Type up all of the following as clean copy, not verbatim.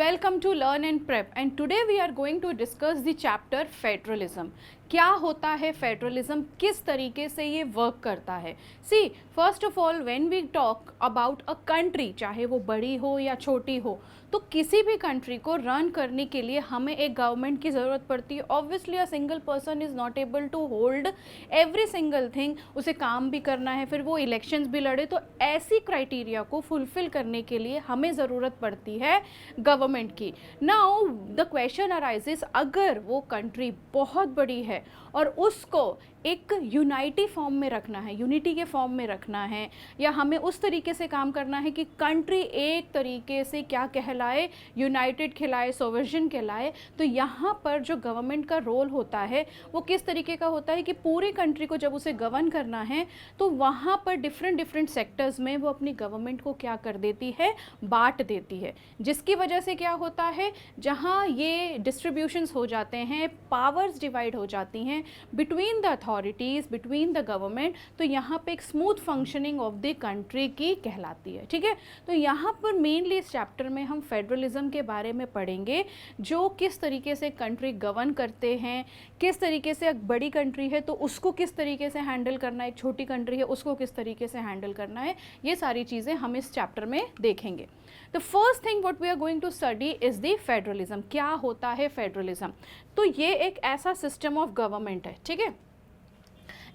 welcome to Learn and Prep, and today we are going to discuss the chapter Federalism. क्या होता है federalism, किस तरीके से ये वर्क करता है. See first of all when we talk about a country, चाहे वो बड़ी हो या छोटी हो, तो किसी भी कंट्री को रन करने के लिए हमें एक गवर्नमेंट की ज़रूरत पड़ती है. Obviously a single person is not able to hold every single thing. उसे काम भी करना है, फिर वो इलेक्शंस भी लड़े. तो ऐसी क्राइटेरिया को फुलफिल करने के लिए हमें ज़रूरत पड़ती है गवर्नमेंट की. नाउ द क्वेश्चन अराइजेस, अगर वो कंट्री बहुत बड़ी है और उसको एक यूनाइटी फॉर्म में रखना है, यूनिटी के फॉर्म में रखना है, या हमें उस तरीके से काम करना है कि कंट्री एक तरीके से क्या कहलाए, यूनाइटेड कहलाए, सोवर्जन कहलाए, तो यहाँ पर जो गवर्नमेंट का रोल होता है वो किस तरीके का होता है कि पूरी कंट्री को जब उसे गवर्न करना है तो वहाँ पर डिफरेंट सेक्टर्स में वो अपनी गवर्नमेंट को क्या कर देती है, बांट देती है. जिसकी वजह से क्या होता है, जहाँ ये डिस्ट्रीब्यूशंस हो जाते हैं, पावर्स डिवाइड हो जाती हैं between the authorities, between the government, तो यहाँ पे एक smooth functioning of the country की कहलाती है. ठीक है, तो यहाँ पर मेनली इस चैप्टर में हम फेडरलिज्म के बारे में पढ़ेंगे, जो किस तरीके से कंट्री गवर्न करते हैं, किस तरीके से एक बड़ी कंट्री है तो उसको किस तरीके से हैंडल करना है, एक छोटी कंट्री है उसको किस तरीके से हैंडल करना है. ये सारी चीज़ें हम इस चैप्टर में देखेंगे. The first thing what we are going to study is the federalism. क्या होता है फेडरलिज्म? तो ये एक ऐसा सिस्टम ऑफ गवर्नमेंट है, ठीक है,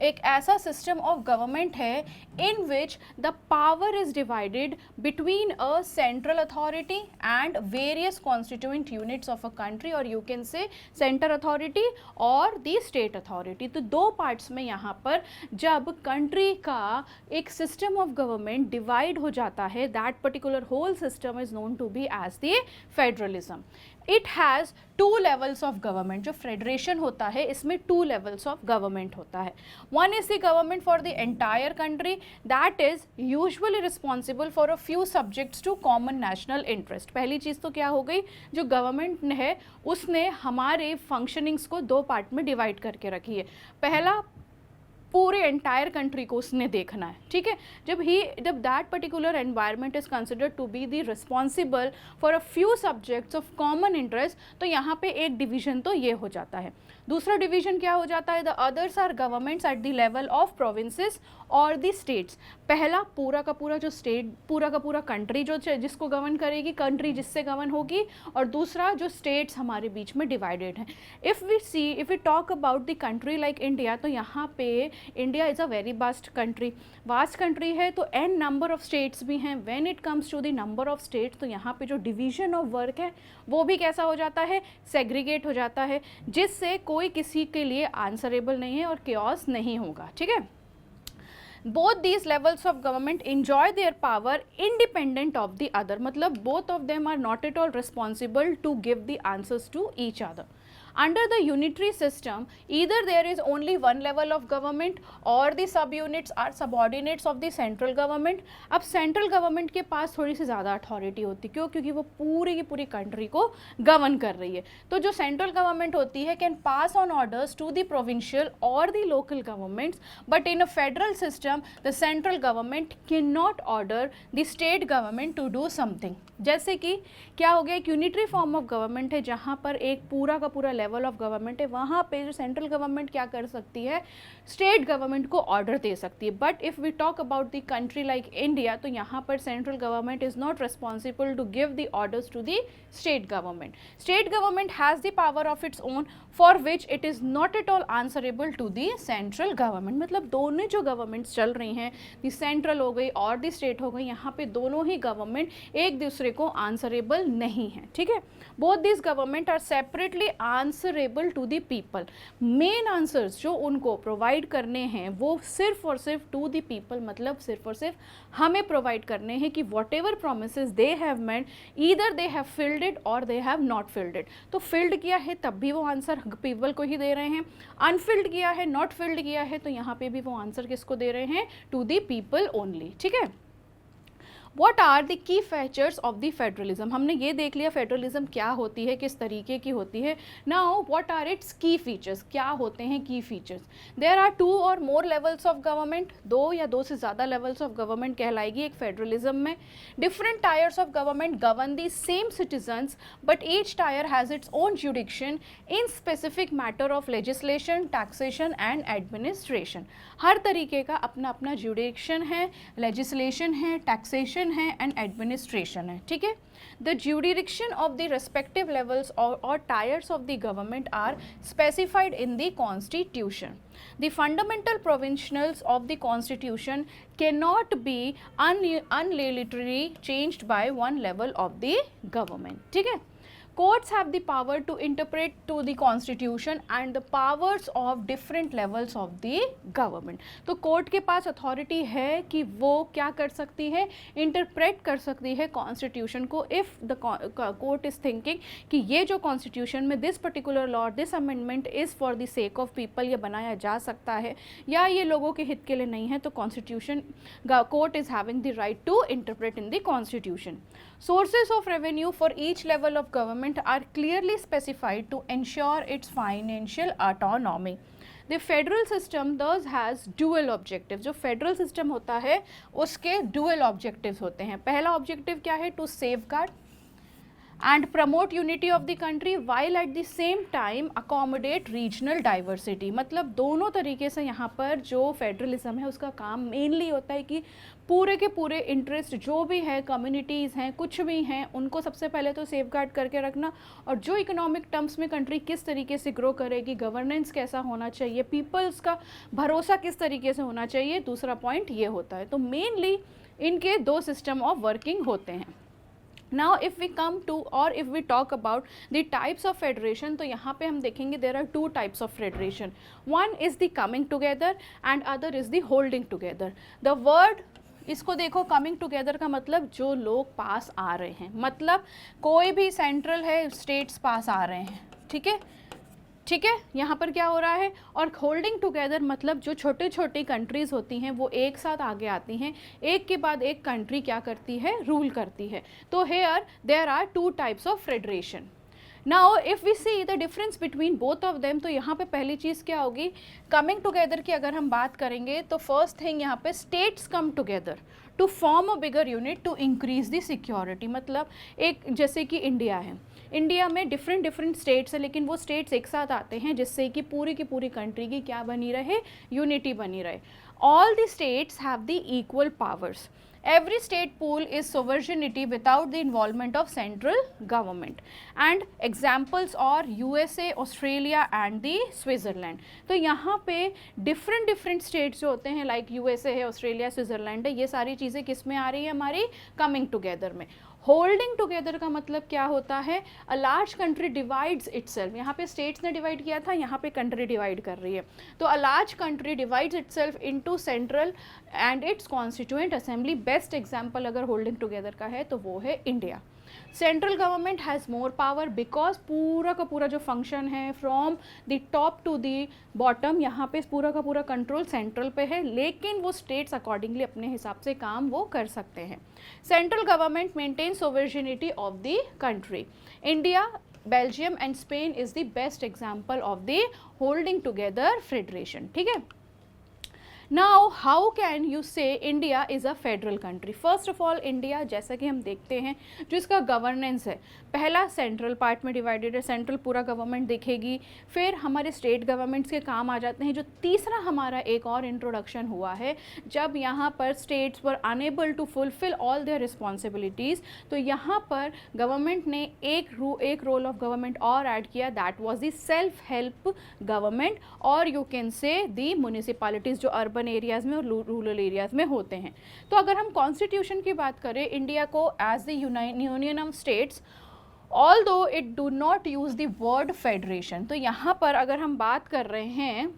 एक ऐसा सिस्टम ऑफ गवर्नमेंट है in which the power is divided between a central authority and various constituent units of a country, और you can say centre authority और द स्टेट अथॉरिटी. तो दो पार्ट्स में यहाँ पर जब कंट्री का एक सिस्टम ऑफ गवर्नमेंट डिवाइड हो जाता है, that particular whole system is known to be as the federalism. It has two levels of government. जो फेडरेशन होता है इसमें टू लेवल्स ऑफ गवर्नमेंट होता है. One is the government for the entire country, that is usually responsible for a few subjects to common national interest. पहली चीज़ तो क्या हो गई, जो गवर्नमेंट है उसने हमारे फंक्शनिंग्स को दो पार्ट में डिवाइड करके रखी है. पहला, पूरे एंटायर कंट्री को उसने देखना है. ठीक है, जब that particular environment is considered to be the responsible for a few subjects of common interest, तो यहाँ पे एक डिवीजन तो ये हो जाता है. दूसरा डिवीजन क्या हो जाता है, the others are governments at the level of provinces और द स्टेट्स. पहला, पूरा का पूरा जो स्टेट, पूरा का पूरा कंट्री जो जिसको गवर्न करेगी, कंट्री जिससे गवर्न होगी, और दूसरा जो स्टेट्स हमारे बीच में डिवाइडेड हैं. If we talk about the country like India, तो यहाँ पे India is a very vast country है, तो एन नंबर ऑफ स्टेट्स भी हैं. When it comes to the number of states, तो यहाँ पे जो डिवीजन ऑफ वर्क है वो भी कैसा हो जाता है, सेग्रीगेट हो जाता है, जिससे कोई किसी के लिए आंसरेबल नहीं है और केओस नहीं होगा. ठीक है, both these levels of government enjoy their power independent of the other. मतलब both of them are not at all responsible to give the answers to each other. Under the unitary system, either there is only one level of government or the subunits are subordinates of the central government. अब central government के पास थोड़ी सी ज़्यादा authority होती है. क्यों? क्योंकि वो पूरी की पूरी कंट्री को गवर्न कर रही है. तो जो सेंट्रल गवर्नमेंट होती है can pass on orders to the provincial और the local governments, but in a federal system the central government can not order the state government to do something. जैसे कि क्या हो गया, एक यूनिटरी फॉर्म ऑफ गवर्नमेंट है जहाँ पर एक पूरा का पूरा लेवल ऑफ गवर्नमेंट है. वहाँ पे जो सेंट्रल गवर्नमेंट क्या कर सकती है, स्टेट गवर्नमेंट को ऑर्डर दे सकती है. But if we talk about the country like India, तो यहाँ पर central government is not responsible to give the orders to the state government. State government has the power of its own for which it is not at all answerable to the central government. मतलब दोनों जो governments चल रही हैं, the central हो गई और the state हो गई, यहाँ पे दोनों ही गवर्नमेंट एक दूसरे को आंसरेबल नहीं है. ठीक है, both this government are separately answerable to the people. Main answers जो उनको प्रोवाइड करने हैं वो सिर्फ और सिर्फ टू द पीपल, मतलब सिर्फ और सिर्फ हमें प्रोवाइड करने हैं कि whatever promises they have made, either they have filled it और they have not filled it. तो फिल्ड किया है तब भी वो आंसर पीपल को ही दे रहे हैं, अनफिल्ड किया है, नॉट फिल्ड किया है, तो यहाँ पे भी वो आंसर किसको दे रहे हैं, टू द पीपल ओनली. ठीक है, What are the key features of the federalism? हमने ये देख लिया फेडरलिज्म क्या होती है, किस तरीके की होती है. Now what are its key features? क्या होते हैं key features? There are 2 or more levels of government. 2 या 2 से ज़्यादा levels of government कहलाएगी एक फेडरलिज्म में. Different tiers of government govern the same citizens, but each tier has its own jurisdiction in specific matter of legislation, taxation and administration. हर तरीके का अपना अपना jurisdiction है, legislation है, taxation है एंड एडमिनिस्ट्रेशन है. ठीक है. The jurisdiction of the respective levels और tiers of the government are specified in the constitution. The fundamental provisions of the constitution cannot be unilaterally changed by one level of the government. ठीक है. Courts have the power to interpret to the constitution and the powers of different levels of the government. तो court के पास authority है कि वो क्या कर सकती है, इंटरप्रेट कर सकती है कॉन्स्टिट्यूशन को. If the court is thinking कि ये जो कॉन्स्टिट्यूशन में this particular law, this amendment is for the sake of people, ये बनाया जा सकता है या ये लोगों के हित के लिए नहीं है, तो constitution court is having the right to interpret in the constitution. Sources of revenue for each level of government are clearly specified to ensure its financial autonomy. The federal system thus has dual objectives. जो federal system होता है उसके dual objectives होते हैं. पहला objective क्या है? To safeguard and promote unity of the country while at the same time accommodate regional diversity. मतलब दोनों तरीके से यहाँ पर जो फेडरलिज्म है उसका काम मेनली होता है कि पूरे के पूरे इंटरेस्ट जो भी है, कम्युनिटीज़ हैं, कुछ भी हैं, उनको सबसे पहले तो सेफ गार्ड करके रखना, और जो इकोनॉमिक टर्म्स में कंट्री किस तरीके से ग्रो करेगी, गवर्नेंस कैसा होना चाहिए, पीपल्स का भरोसा किस तरीके से होना चाहिए, दूसरा पॉइंट ये होता है. तो मेनली इनके 2 सिस्टम ऑफ वर्किंग होते हैं. Now if we come to or if we talk about the types of federation, तो यहाँ पे हम देखेंगे there are 2 types of federation. One is the coming together and other is the holding together. The word इसको देखो, coming together का मतलब जो लोग पास आ रहे हैं, मतलब कोई भी सेंट्रल है, स्टेट्स पास आ रहे हैं. ठीक है. ठीक है. यहाँ पर क्या हो रहा है. और होल्डिंग टुगेदर मतलब जो छोटे छोटी कंट्रीज़ होती हैं वो एक साथ आगे आती हैं, एक के बाद एक कंट्री क्या करती है, रूल करती है. तो here there are 2 types of federation. Now if we see the difference between both of them, तो यहाँ पे पहली चीज़ क्या होगी, कमिंग टुगेदर की अगर हम बात करेंगे तो फर्स्ट थिंग यहाँ पे states come together to form a bigger unit to increase the security. मतलब एक जैसे कि इंडिया है, इंडिया में डिफरेंट स्टेट्स है, लेकिन वो स्टेट्स एक साथ आते हैं जिससे कि पूरी की पूरी कंट्री की क्या बनी रहे, यूनिटी बनी रहे. All the states have the equal powers. Every state pool is sovereignty without the involvement of central government. And examples are USA, Australia and the Switzerland. तो यहाँ पे different states जो होते हैं like USA है, Australia, Switzerland है, ये सारी चीज़ें किस में आ रही है, हमारी coming together में. होल्डिंग टुगेदर का मतलब क्या होता है, अ लार्ज कंट्री डिवाइड्स इटसेल्फ. यहाँ पे स्टेट्स ने डिवाइड किया था, यहाँ पे कंट्री डिवाइड कर रही है. तो a large country divides itself into central and its constituent assembly. Best example अगर होल्डिंग टुगेदर का है तो वो है India. Central government has more power because पूरा का पूरा जो फंक्शन है from the top to the bottom, यहाँ पे पूरा का पूरा कंट्रोल सेंट्रल पे है, लेकिन वो स्टेट्स अकॉर्डिंगली अपने हिसाब से काम वो कर सकते हैं. Central government maintain sovereignty of the country. India, Belgium and Spain is the best example of the holding together federation. ठीक है. Now how can you say India is a federal country? First of all India जैसा कि हम देखते हैं जो इसका governance है, पहला सेंट्रल पार्ट में डिवाइडेड है, सेंट्रल पूरा गवर्नमेंट देखेगी, फिर हमारे स्टेट गवर्नमेंट्स के काम आ जाते हैं. जो तीसरा हमारा एक और इंट्रोडक्शन हुआ है जब यहाँ पर states were unable to fulfill all their responsibilities, तो यहाँ पर गवर्नमेंट ने एक रोल ऑफ गवर्नमेंट और ऐड किया, that was the self help government, और you can say the municipalities जो अर्बन एरियाज़ में और रूरल एरियाज़ में होते हैं. तो अगर हम कॉन्स्टिट्यूशन की बात करें इंडिया को as the union of states, although it do not use the word federation, तो यहाँ पर अगर हम बात कर रहे हैं,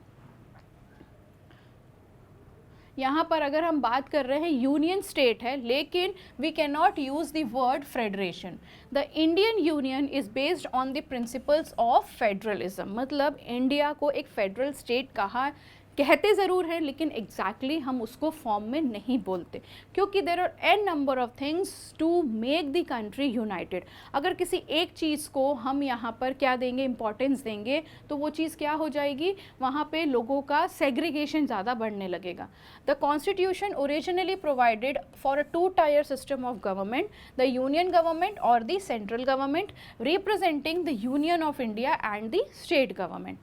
यहाँ पर अगर हम बात कर रहे हैं यूनियन स्टेट है, लेकिन we can not use the word federation. The Indian union is based on the principles of federalism. मतलब इंडिया को एक फेडरल स्टेट कहा कहते ज़रूर हैं लेकिन एग्जैक्टली हम उसको फॉर्म में नहीं बोलते, क्योंकि there are an number of things to make the country united. अगर किसी एक चीज़ को हम यहाँ पर क्या देंगे, इंपॉर्टेंस देंगे, तो वो चीज़ क्या हो जाएगी, वहाँ पे लोगों का सेग्रीगेशन ज़्यादा बढ़ने लगेगा। The constitution originally provided for a 2-tier system of government, the union government और the central government representing the union of India and the state government.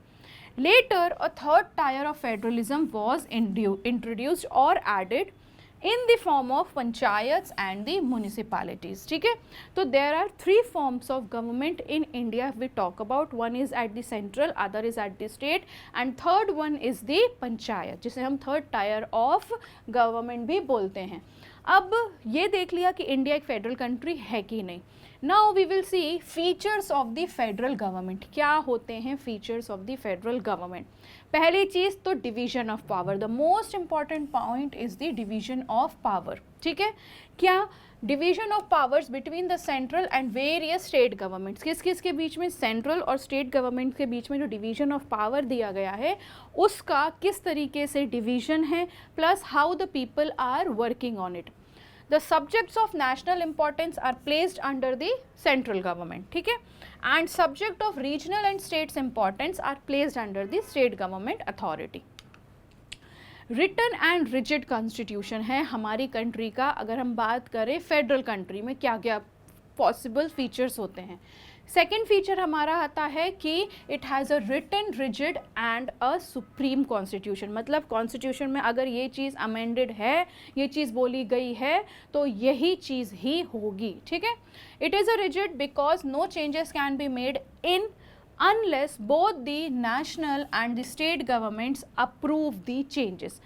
Later, a third tier of federalism was introduced or added in the form of panchayats and the municipalities. ठीक है, तो there are 3 forms of government in India we talk about. One is at the central, other is at the state, and third one is the panchayat, जिसे हम third tier of government भी बोलते हैं। अब ये देख लिया कि इंडिया एक फेडरल कंट्री है कि नहीं। Now we will see features of the federal government. क्या होते हैं features of the federal government? पहली चीज़ तो division of power, the most important point is the division of power. ठीक है, क्या division of powers between the central and various state governments, किस किस के बीच में, सेंट्रल और स्टेट गवर्नमेंट के बीच में जो डिवीजन ऑफ पावर दिया गया है उसका किस तरीके से डिवीजन है, plus how the people are working on it. The subjects of national importance are placed under the central government, ठीक है, and subject of regional and states importance are placed under the state government authority. Written and rigid constitution है हमारी country का। अगर हम बात करें federal country में क्या क्या पॉसिबल फीचर्स होते हैं, सेकेंड फीचर हमारा आता है कि it has a written, rigid and a supreme constitution. मतलब कॉन्स्टिट्यूशन में अगर ये चीज़ अमेंडेड है, ये चीज़ बोली गई है, तो यही चीज़ ही होगी। ठीक है, it is a rigid because no changes can be made in unless both the national and the state governments approve the changes।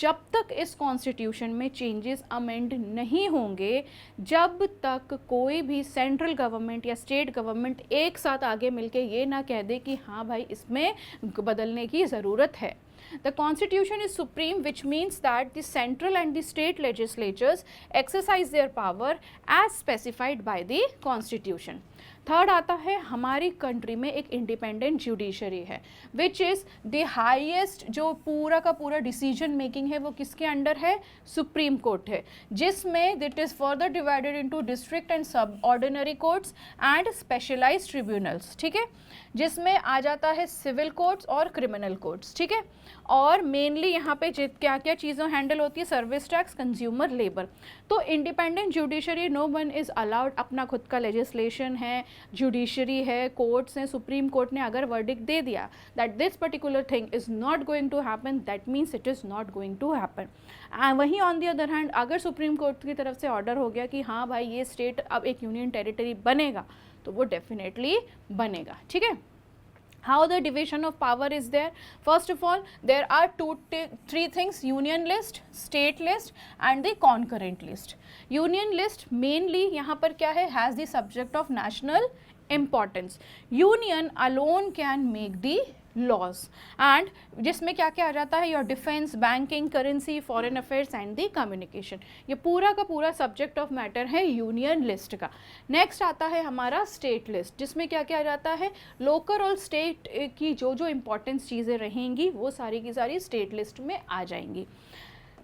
जब तक इस कॉन्स्टिट्यूशन में चेंजेस अमेंड नहीं होंगे, जब तक कोई भी सेंट्रल गवर्नमेंट या स्टेट गवर्नमेंट एक साथ आगे मिलके ये ना कह दे कि हाँ भाई इसमें बदलने की ज़रूरत है। The constitution is supreme, which means that the central and the state legislatures exercise their power as specified by the constitution। Third आता है हमारी कंट्री में एक इंडिपेंडेंट जुडिशरी है, विच इज़ द हाईएस्ट, जो पूरा का पूरा डिसीजन मेकिंग है वो किसके अंडर है, सुप्रीम कोर्ट है, जिसमें it is further divided into district and sub ordinary courts and specialised tribunals. ठीक है, जिसमें आ जाता है सिविल कोर्ट्स और क्रिमिनल कोर्ट्स। ठीक है, और मेनली यहाँ पे क्या क्या चीज़ें हैंडल होती है, सर्विस टैक्स, कंज्यूमर, लेबर। तो independent judiciary, no one is allowed, अपना खुद का लेजिस्लेशन है, जुडिशरी है, कोर्ट्स हैं, सुप्रीम कोर्ट ने अगर वर्डिक्ट दे दिया that this particular thing is not going to happen, that means it is not going to happen. वहीं ऑन दी अदर हैंड अगर सुप्रीम कोर्ट की तरफ से ऑर्डर हो गया कि हाँ भाई ये स्टेट अब एक यूनियन टेरिटरी बनेगा, तो वो डेफिनेटली बनेगा। ठीक है, how the division of power is there? First of all, there are three things: union list, state list and the concurrent list. Union list mainly यहाँ पर क्या है, has the subject of national importance. Union alone can make the laws and जिसमें क्या क्या आ जाता है, your defence, banking, currency, foreign affairs and the communication. ये पूरा का पूरा सब्जेक्ट ऑफ मैटर है यूनियन लिस्ट का। नेक्स्ट आता है हमारा स्टेट लिस्ट, जिसमें क्या क्या आ जाता है, लोकल और स्टेट की जो जो इंपॉर्टेंस चीज़ें रहेंगी वो सारी की सारी स्टेट लिस्ट में आ जाएंगी।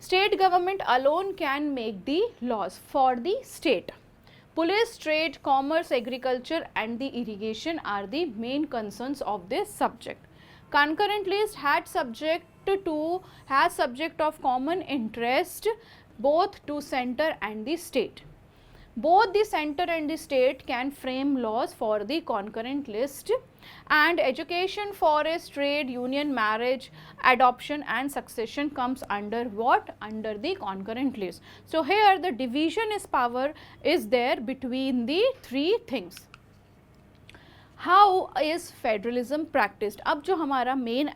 State government alone can make the laws for the state. Police, trade, commerce, agriculture and the irrigation are the main concerns of this subject. Concurrent list has subject of common interest both to center and the state. Both the center and the state can frame laws for the concurrent list, and education, forest, trade, union, marriage, adoption and succession comes under what? Under the concurrent list. So here the division is power is there between the three things. How is federalism practiced? अब जो हमारा main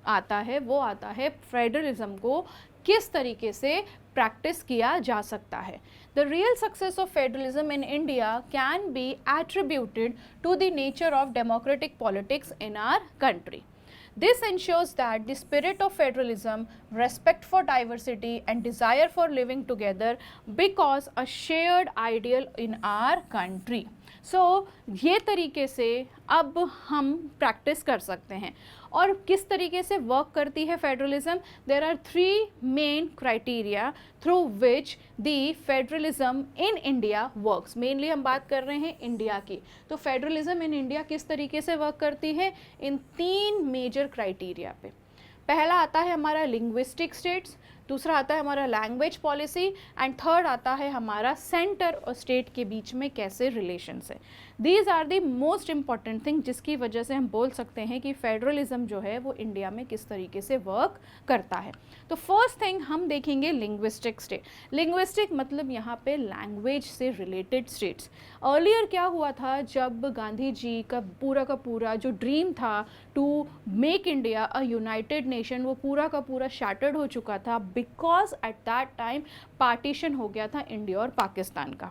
आता है वो आता है federalism को किस तरीके से प्रैक्टिस किया जा सकता है। The real success of federalism in India can be attributed to the nature of democratic politics in our country. This ensures that the spirit of federalism, respect for diversity and desire for living together because a shared ideal in our country. सो ये तरीके से अब हम practice कर सकते हैं। और किस तरीके से वर्क करती है federalism? There are 3 main criteria through which the federalism in India works. Mainly हम बात कर रहे हैं इंडिया की, तो फेडरलिज्म इन इंडिया किस तरीके से वर्क करती है? इन 3 मेजर क्राइटेरिया पे। पहला आता है हमारा लिंग्विस्टिक स्टेट्स, दूसरा आता है हमारा लैंग्वेज पॉलिसी, एंड थर्ड आता है हमारा सेंटर और स्टेट के बीच में कैसे रिलेशंस है। These are the most important thing जिसकी वजह से हम बोल सकते हैं कि फेडरलिज्म जो है वो इंडिया में किस तरीके से वर्क करता है। तो फर्स्ट थिंग हम देखेंगे लिंग्विस्टिक स्टेट। लिंग्विस्टिक मतलब यहाँ पे लैंग्वेज से रिलेटेड स्टेट्स। अर्लियर क्या हुआ था, जब गांधी जी का पूरा जो ड्रीम था to make India a united nation, वो पूरा का पूरा शैटर्ड हो चुका था, because at that time partition हो गया था इंडिया और पाकिस्तान का।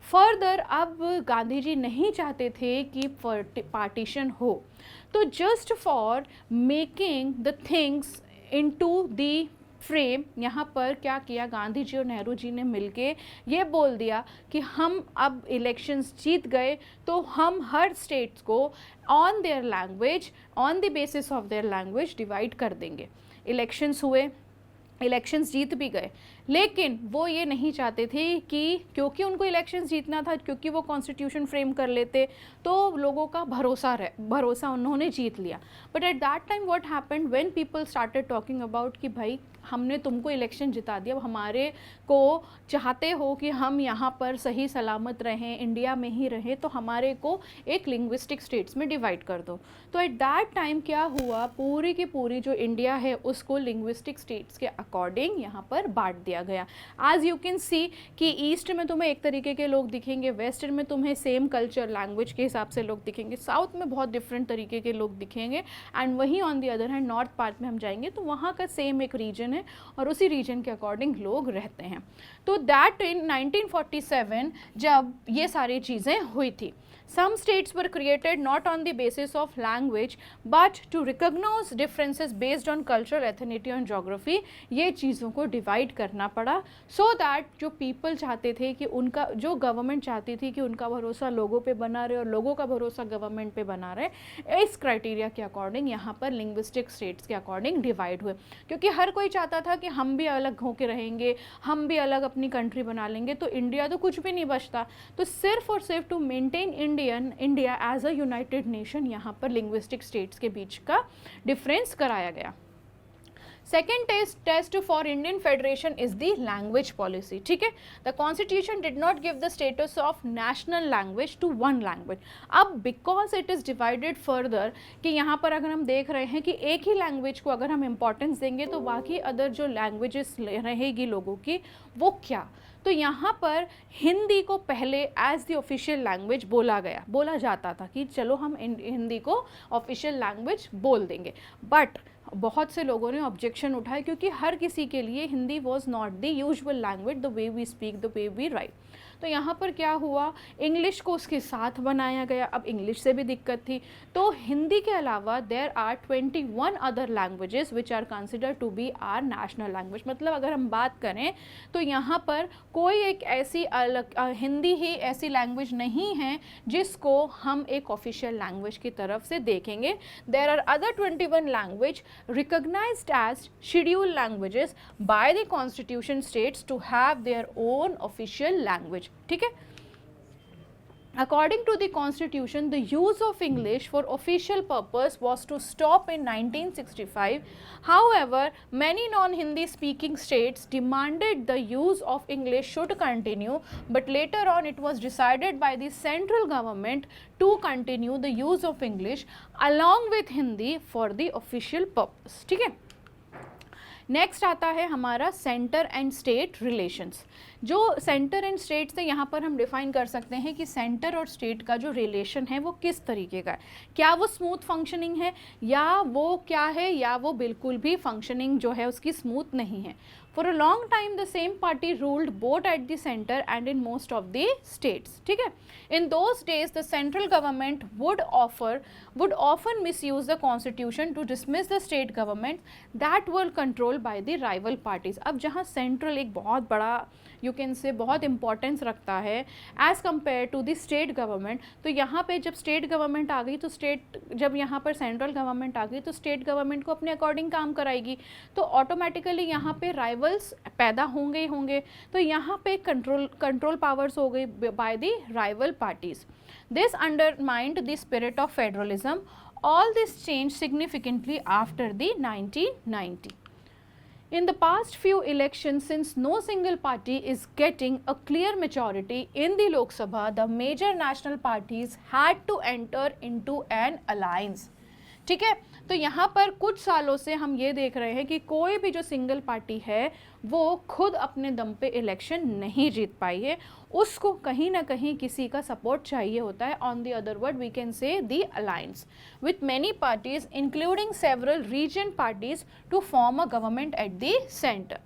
फर्दर अब गांधी जी नहीं चाहते थे कि पार्टीशन हो, तो just for making the things into the frame, यहाँ पर क्या किया गांधी जी और नेहरू जी ने मिलके ये बोल दिया कि हम अब इलेक्शंस जीत गए तो हम हर स्टेट्स को on their language, on the basis of their language divide कर देंगे। इलेक्शंस हुए, इलेक्शंस जीत भी गए, लेकिन वो ये नहीं चाहते थे कि क्योंकि उनको इलेक्शंस जीतना था, क्योंकि वो कॉन्स्टिट्यूशन फ्रेम कर लेते तो लोगों का भरोसा उन्होंने जीत लिया। But at that time what happened when people started talking about कि भाई हमने तुमको इलेक्शन जिता दिया, अब हमारे को चाहते हो कि हम यहाँ पर सही सलामत रहें, इंडिया में ही रहें, तो हमारे को एक लिंग्विस्टिक स्टेट्स में डिवाइड कर दो। तो एट दैट टाइम क्या हुआ, पूरी की पूरी जो इंडिया है उसको लिंग्विस्टिक स्टेट्स के अकॉर्डिंग यहाँ पर बांट दिया गया। आज यू कैन सी कि ईस्ट में तुम्हें एक तरीके के लोग दिखेंगे, वेस्टर्न में तुम्हें सेम कल्चर लैंग्वेज के हिसाब से लोग दिखेंगे, साउथ में बहुत डिफरेंट तरीके के लोग दिखेंगे, एंड वहीं on the other hand north part में हम जाएंगे तो वहाँ का सेम एक रीजन है और उसी रीजन के अकॉर्डिंग लोग रहते हैं। तो दैट इन 1947 जब ये सारी चीज़ें हुई थी, some states were created not on the basis of language but to recognize differences based on cultural ethnicity and geography। ये चीज़ों को डिवाइड करना पड़ा so that जो people चाहते थे कि उनका, जो गवर्नमेंट चाहती थी कि उनका भरोसा लोगों पे बना रहे और लोगों का भरोसा गवर्नमेंट पे बना रहे, इस क्राइटेरिया के अकॉर्डिंग यहाँ पर लिंग्विस्टिक स्टेट्स के अकॉर्डिंग डिवाइड हुए। क्योंकि हर कोई चाहता था कि हम भी अलग होके रहेंगे, हम भी अलग अपनी कंट्री बना लेंगे, तो इंडिया तो कुछ भी नहीं बचता। तो सिर्फ और सिर्फ to maintain India as a united nation यहाँ पर लिंग्विस्टिक स्टेट्स के बीच का डिफरेंस कराया गया। Second test for Indian federation is the language policy. ठीक है, the constitution did not give the status of national language to one language. अब because it is divided further कि यहाँ पर अगर हम देख रहे हैं कि एक ही लैंग्वेज को अगर हम इम्पॉर्टेंस देंगे तो बाकी अदर जो लैंग्वेजेस रहेगी लोगों की वो क्या, तो यहाँ पर हिंदी को पहले एज द ऑफिशियल लैंग्वेज बोला जाता था कि चलो हम हिंदी को ऑफिशियल लैंग्वेज बोल देंगे। बट बहुत से लोगों ने ऑब्जेक्शन उठाए क्योंकि हर किसी के लिए Hindi was not the usual language, the way we speak, the way we write. तो यहाँ पर क्या हुआ, इंग्लिश को उसके साथ बनाया गया। अब इंग्लिश से भी दिक्कत थी, तो हिंदी के अलावा there are 21 other languages which are consider to be our national language. मतलब अगर हम बात करें तो यहाँ पर कोई एक ऐसी अलग हिंदी ही ऐसी लैंग्वेज नहीं है जिसको हम एक ऑफिशियल लैंग्वेज की तरफ से देखेंगे। There are other 21 language recognized as scheduled languages by the constitution states to have their own official language। ठीक है, according to the constitution the use of English for official purpose was to stop in 1965। however many non-Hindi speaking states demanded the use of English should continue, but later on it was decided by the central government to continue the use of English along with Hindi for the official purpose। ठीक है, next आता है हमारा centre and state relations. जो centre and state से यहाँ पर हम डिफाइन कर सकते हैं कि सेंटर और स्टेट का जो रिलेशन है वो किस तरीके का है, क्या वो स्मूथ फंक्शनिंग है या वो क्या है, या वो बिल्कुल भी फंक्शनिंग जो है उसकी स्मूथ नहीं है। For a long time the same party ruled both at the center and in most of the states। ठीक है, in those days the central government would often misuse the constitution to dismiss the state government that were controlled control by the rival parties. अब जहाँ central एक बहुत बड़ा you can से बहुत importance रखता है as compare to the state government, तो यहाँ पे जब स्टेट गवर्नमेंट आ गई तो जब यहाँ पर सेंट्रल गवर्नमेंट आ गई तो स्टेट गवर्नमेंट को अपने अकॉर्डिंग काम कराएगी, तो ऑटोमेटिकली यहाँ पे राइवल्स पैदा होंगे ही होंगे। तो यहाँ पे कंट्रोल पावर्स हो गई by the rival parties. This undermined the spirit of federalism. All this changed significantly after the 1990. In the past few elections, since no single party is getting a clear majority in the Lok Sabha, the major national parties had to enter into an alliance. ठीक है, तो यहाँ पर कुछ सालों से हम ये देख रहे हैं कि कोई भी जो सिंगल पार्टी है वो खुद अपने दम पे इलेक्शन नहीं जीत पाई है, उसको कहीं ना कहीं किसी का सपोर्ट चाहिए होता है। On the other word we can say the alliance with many parties including several region parties to form a government at the centre.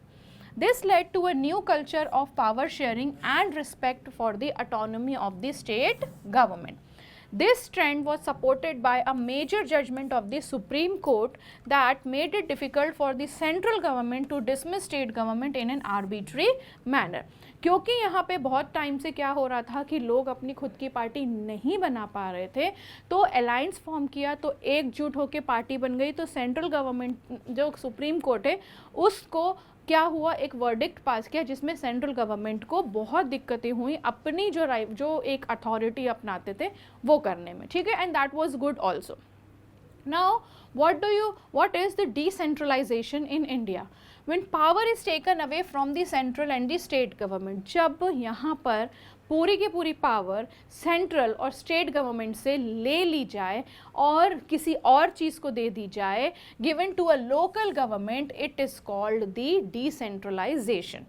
This led to a new culture of power sharing and respect for the autonomy of the state government. This trend was supported by a major judgment of the Supreme Court that made it difficult for the central government to dismiss state government in an arbitrary manner. क्योंकि यहाँ पे बहुत time से क्या हो रहा था कि लोग अपनी खुद की पार्टी नहीं बना पा रहे थे, तो अलायंस फॉर्म किया, तो एकजुट होकर पार्टी बन गई, तो सेंट्रल गवर्नमेंट जो सुप्रीम कोर्ट है उसको क्या हुआ, एक वर्डिक्ट पास किया जिसमें सेंट्रल गवर्नमेंट को बहुत दिक्कतें हुई अपनी जो एक अथॉरिटी अपनाते थे वो करने में, ठीक है, and that was good also. Now what is the decentralization in India? When power is taken away from the central and the state government, जब यहाँ पर पूरी की पूरी पावर सेंट्रल और स्टेट गवर्नमेंट से ले ली जाए और किसी और चीज़ को दे दी जाए, given to a local government, it is called the decentralisation.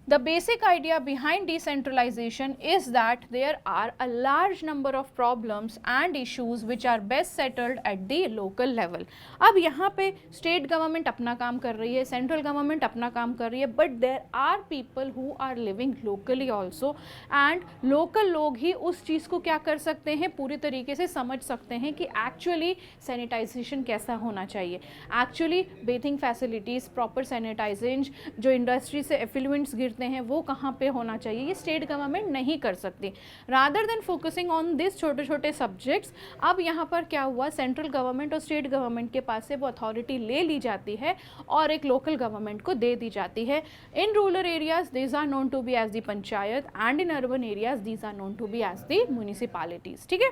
The basic idea behind decentralization is that there are a large number of problems and issues which are best settled at the local level. अब यहाँ पे state government अपना काम कर रही है, central government अपना काम कर रही है, but there are people who are living locally also, and local लोग ही उस चीज़ को क्या कर सकते हैं, पूरी तरीके से समझ सकते हैं कि actually sanitation कैसा होना चाहिए, actually bathing facilities, proper sanitizing, जो इंडस्ट्री से effluents गिर हैं वो कहाँ पे होना चाहिए, ये स्टेट गवर्नमेंट नहीं कर सकती. Rather than focusing on this छोटे छोटे सब्जेक्ट्स, अब यहाँ पर क्या हुआ, सेंट्रल गवर्नमेंट और स्टेट गवर्नमेंट के पास से वो अथॉरिटी ले ली जाती है और एक लोकल गवर्नमेंट को दे दी जाती है. In rural areas these are known to be as the panchayat and in urban areas these are known to be as the municipalities. ठीक है,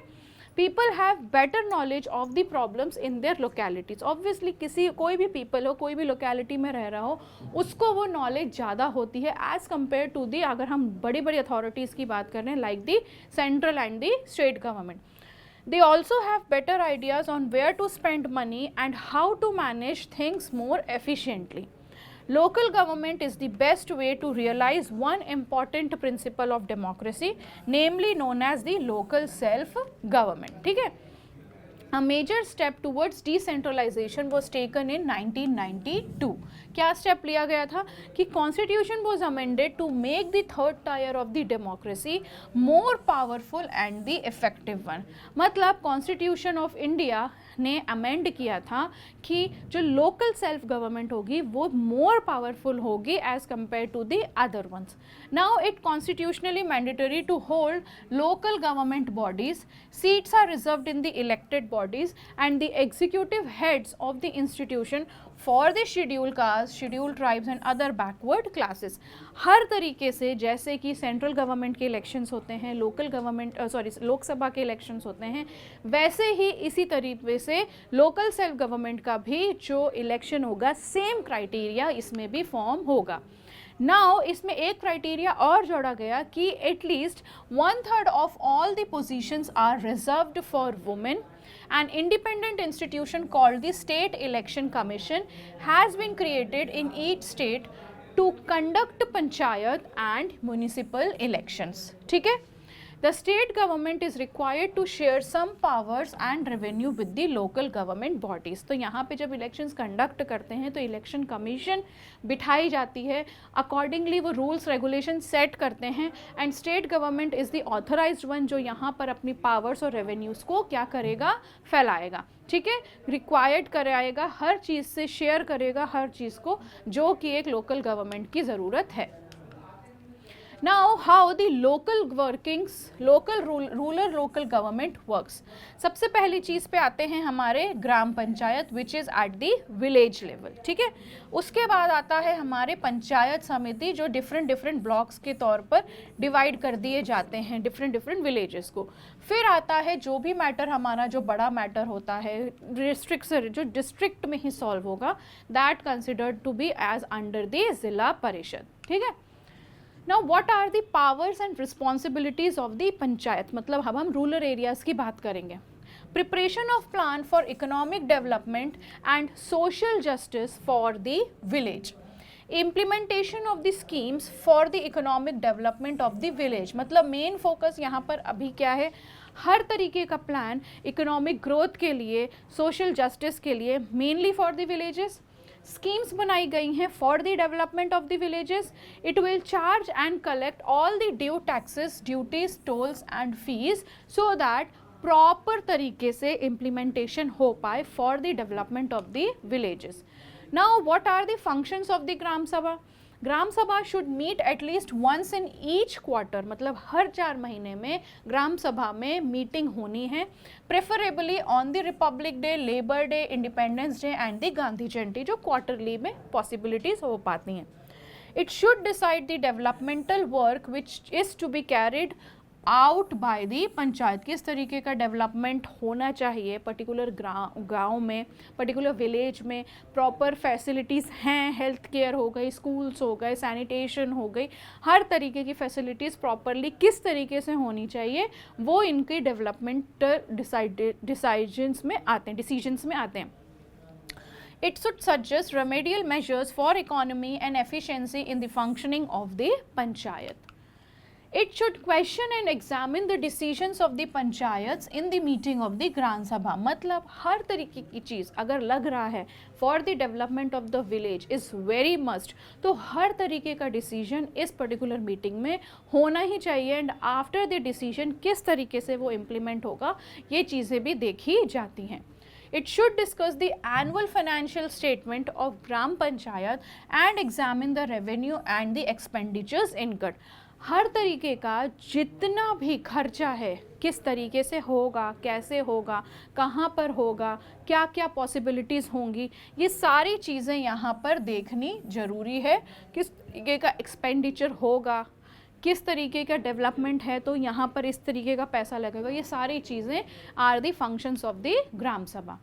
people have better knowledge of the problems in their localities. Obviously कोई भी people हो, कोई भी locality में रह रहा हो, उसको वो नॉलेज ज़्यादा होती है एज़ कम्पेयर टू दी, अगर हम बड़ी बड़ी अथॉरिटीज़ की बात कर रहे हैं like the central and the state government. They also have better ideas on where to spend money and how to manage things more efficiently. Local government is the best way to realize one important principle of democracy, namely known as the local self-government. ठीक है, A major step towards decentralization was taken in 1992. क्या step लिया गया था कि constitution was amended to make the third tier of the democracy more powerful and the effective one. मतलब constitution of India ने amend किया था कि जो लोकल सेल्फ गवर्नमेंट होगी वो मोर पावरफुल होगी as compare to the other ones. Now it constitutionally mandatory to hold local government bodies. Seats are reserved in the elected bodies and the executive heads of the institution for the scheduled caste, scheduled tribes and other backward classes. हर तरीके से जैसे कि central government के elections होते हैं, local government Lok Sabha के elections होते हैं, वैसे ही इसी तरीके से लोकल सेल्फ गवर्नमेंट का भी जो इलेक्शन होगा सेम क्राइटेरिया इसमें भी फॉर्म होगा. नाउ इसमें एक क्राइटेरिया और जोड़ा गया कि at least 1/3 of all the positions are reserved for women. An independent institution called the State Election Commission has been created in each state to conduct panchayat and municipal elections. ठीक है, the state government is required to share some powers and revenue with the local government bodies. तो यहाँ पे जब elections conduct करते हैं तो election commission बिठाई जाती है, अकॉर्डिंगली वो रूल्स रेगुलेशन सेट करते हैं, and state government is the authorised one जो यहाँ पर अपनी पावर्स और रेवेन्यूज़ को क्या करेगा, फैलाएगा, ठीक है, रिक्वायर्ड कराएगा, हर चीज़ से शेयर करेगा हर चीज़ को जो कि एक लोकल गवर्नमेंट की ज़रूरत है। Now how the local workings, rural local government works। सबसे पहली चीज़ पे आते हैं हमारे gram panchayat which is at the village level, ठीक है। उसके बाद आता है हमारे पंचायत समिति जो डिफरेंट ब्लॉक्स के तौर पर डिवाइड कर दिए जाते हैं डिफरेंट विलेजेस को। फिर आता है जो भी मैटर हमारा जो बड़ा मैटर होता है जो डिस्ट्रिक्ट में ही सॉल्व होगा, that considered to be as under the Zila Parishad, ठीक है। Now what are the powers and responsibilities of the panchayat, मतलब अब हम रूरल एरियाज़ की बात करेंगे। Preparation of plan for economic development and social justice for the village। Implementation of the schemes for the economic development of the village, मतलब main focus यहाँ पर अभी क्या है, हर तरीके का प्लान इकोनॉमिक ग्रोथ के लिए, सोशल जस्टिस के लिए, mainly for the villages. Schemes बनाई गई हैं for the development of the villages. It will charge and collect all the due taxes, duties, tolls and fees so that proper तरीके से implementation हो पाए for the development of the villages. Now what are the functions of the gram sabha. Gram sabha should meet at least once in each quarter, मतलब हर 4 महीने में ग्राम सभा में मीटिंग होनी है, preferably on the Republic Day, Labour Day, Independence Day and the Gandhi Jayanti जो quarterly में पॉसिबिलिटीज हो पाती हैं। It should decide the developmental work which is to be carried out by the panchayat, किस तरीके का डेवलपमेंट होना चाहिए पर्टिकुलर गांव में, पर्टिकुलर विलेज में, प्रॉपर फैसिलिटीज़ हैं, हेल्थ केयर हो गई, स्कूल्स हो गए, सैनिटेशन हो गई, हर तरीके की फैसिलिटीज़ प्रॉपरली किस तरीके से होनी चाहिए वो इनके डेवलपमेंट डिसीजंस में आते हैं। It should suggest remedial measures for economy and efficiency in the functioning of the panchayat। It should question and examine the decisions of the panchayats in the meeting of the Gran Sabha। मतलब हर तरीके की चीज़ अगर लग रहा है for the development of the village is very must, तो हर तरीके का डिसीजन इस पर्टिकुलर मीटिंग में होना ही चाहिए, एंड आफ्टर द डिसीजन किस तरीके से वो इम्प्लीमेंट होगा ये चीज़ें भी देखी जाती हैं। It should discuss the annual financial statement of Gram Panchayat and examine the revenue and the expenditures incurred। हर तरीके का जितना भी खर्चा है किस तरीके से होगा, कैसे होगा, कहाँ पर होगा, क्या क्या पॉसिबिलिटीज़ होंगी, ये सारी चीज़ें यहाँ पर देखनी ज़रूरी है। किस तरीके का एक्सपेंडिचर होगा, किस तरीके का डेवलपमेंट है, तो यहाँ पर इस तरीके का पैसा लगेगा, ये सारी चीज़ें are the functions of the gram Sabha.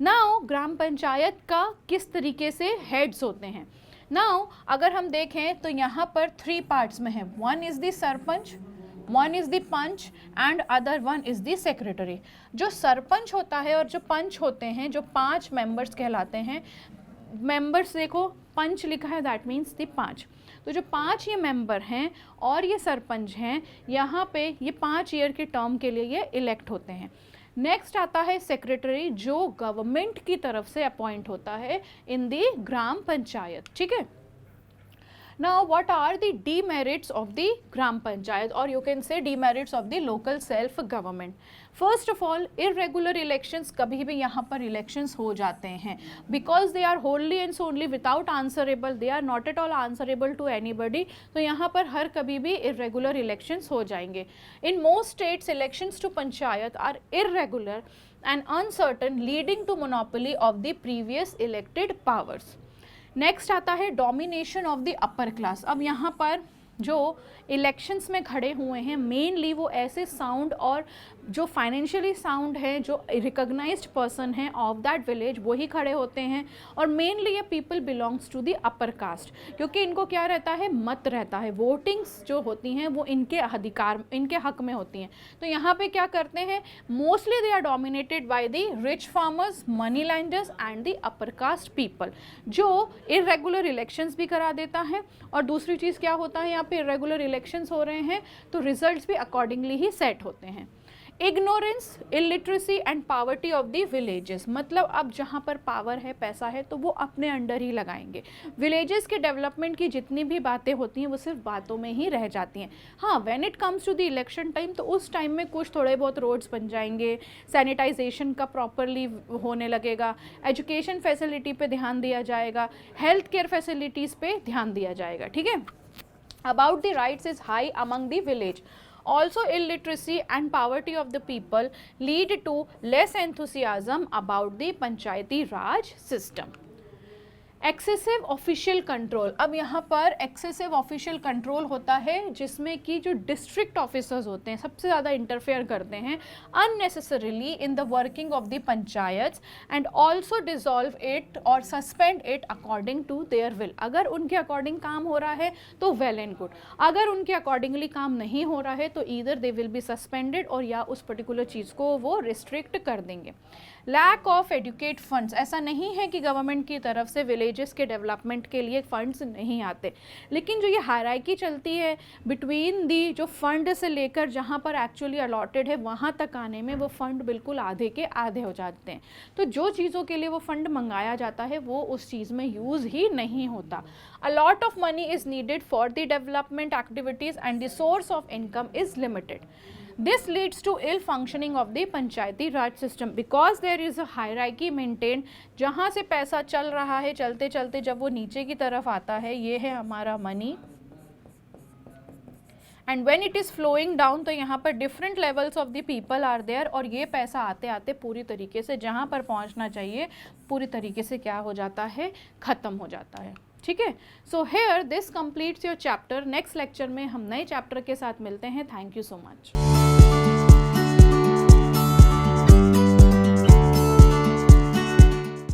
Now ग्राम पंचायत का किस तरीके से हेड्स होते हैं। नाउ अगर हम देखें तो यहाँ पर 3 पार्ट्स में है, 1 is the sarpanch, 1 is the panch and other 1 is the secretary. जो सरपंच होता है और जो पंच होते हैं जो 5 मेंबर्स कहलाते हैं। मेंबर्स देखो पंच लिखा है, दैट मीन्स द 5, तो जो 5 ये मेंबर हैं और ये सरपंच हैं, यहाँ पे ये 5 ईयर के टर्म के लिए ये इलेक्ट होते हैं। नेक्स्ट आता है सेक्रेटरी जो गवर्नमेंट की तरफ से अपॉइंट होता है इन दी ग्राम पंचायत, ठीक है। Now what are the demerits of the gram panchayat, or you can say demerits of the local self government। First of all, irregular elections, कभी भी यहाँ पर elections हो जाते हैं because they are wholly and solely without answerable, they are not at all answerable to anybody, तो यहाँ पर हर कभी भी irregular elections हो जाएंगे। In most states, elections to panchayat are irregular and uncertain, leading to monopoly of the previous elected powers। Next आता है domination of the upper class. अब यहाँ पर जो इलेक्शंस में खड़े हुए हैं मेनली वो ऐसे साउंड और जो फाइनेंशियली साउंड है, जो रिकॉग्नाइज्ड पर्सन है ऑफ दैट विलेज, वही खड़े होते हैं, और मेनली ये people belongs to the upper caste, क्योंकि इनको क्या रहता है, मत रहता है, वोटिंग्स जो होती हैं वो इनके अधिकार, इनके हक में होती हैं। तो यहाँ पे क्या करते हैं, mostly they are dominated by the rich farmers, money lenders and the upper caste people, जो इरेगुलर इलेक्शंस भी करा देता है। और दूसरी चीज़ क्या होता है यहाँ यहाँ पे इरेगुलर इलेक्शंस हो रहे हैं तो रिजल्ट्स भी अकॉर्डिंगली ही सेट होते हैं। Ignorance, illiteracy and poverty of the villages, मतलब अब जहाँ पर पावर है, पैसा है, तो वो अपने अंडर ही लगाएंगे। विलेजेस के डेवलपमेंट की जितनी भी बातें होती हैं वो सिर्फ बातों में ही रह जाती हैं। हाँ, when it comes to the election time तो उस टाइम में कुछ थोड़े बहुत रोड्स बन जाएंगे, सैनिटाइजेशन का प्रॉपरली होने लगेगा, एजुकेशन फैसिलिटी पे ध्यान दिया जाएगा, हेल्थ केयर फैसिलिटीज़ पे ध्यान दिया जाएगा, ठीक है। About the rights is high among the village. Also, illiteracy and poverty of the people lead to less enthusiasm about the Panchayati Raj system. Excessive official control, अब यहाँ पर एक्सेसिव ऑफिशियल कंट्रोल होता है जिसमें कि जो डिस्ट्रिक्ट ऑफिसर्स होते हैं सबसे ज़्यादा इंटरफेयर करते हैं unnecessarily in the working of the panchayats and also dissolve it और suspend it according to their will. अगर उनके अकॉर्डिंग काम हो रहा है तो वेल एंड गुड, अगर उनके अकॉर्डिंगली काम नहीं हो रहा है तो either they will be suspended और या उस पर्टिकुलर चीज़ को वो रिस्ट्रिक्ट कर देंगे। लैक ऑफ एडुकेट फंड्स, ऐसा नहीं है कि गवर्नमेंट की तरफ से विलेजेस के डेवलपमेंट के लिए फंड्स नहीं आते, लेकिन जो ये हायरार्की चलती है बिटवीन दी जो फंड से लेकर जहाँ पर एक्चुअली अलॉटेड है वहाँ तक आने में वो फंड बिल्कुल आधे के आधे हो जाते हैं। तो जो चीज़ों के लिए वो फंड मंगाया जाता है वो उस चीज़ में यूज़ ही नहीं होता। A lot of money is needed for the development activities and the source of income is limited. This leads to ill functioning of the Panchayati Raj system because there is a hierarchy maintained. जहाँ से पैसा चल रहा है चलते चलते जब वो नीचे की तरफ आता है, ये है हमारा money, and when it is flowing down तो यहाँ पर different levels of the people are there और ये पैसा आते आते पूरी तरीके से जहाँ पर पहुँचना चाहिए पूरी तरीके से क्या हो जाता है, ख़त्म हो जाता है, ठीक है। So here this completes your chapter. Next lecture में हम नए चैप्टर के साथ मिलते हैं। Thank you so much.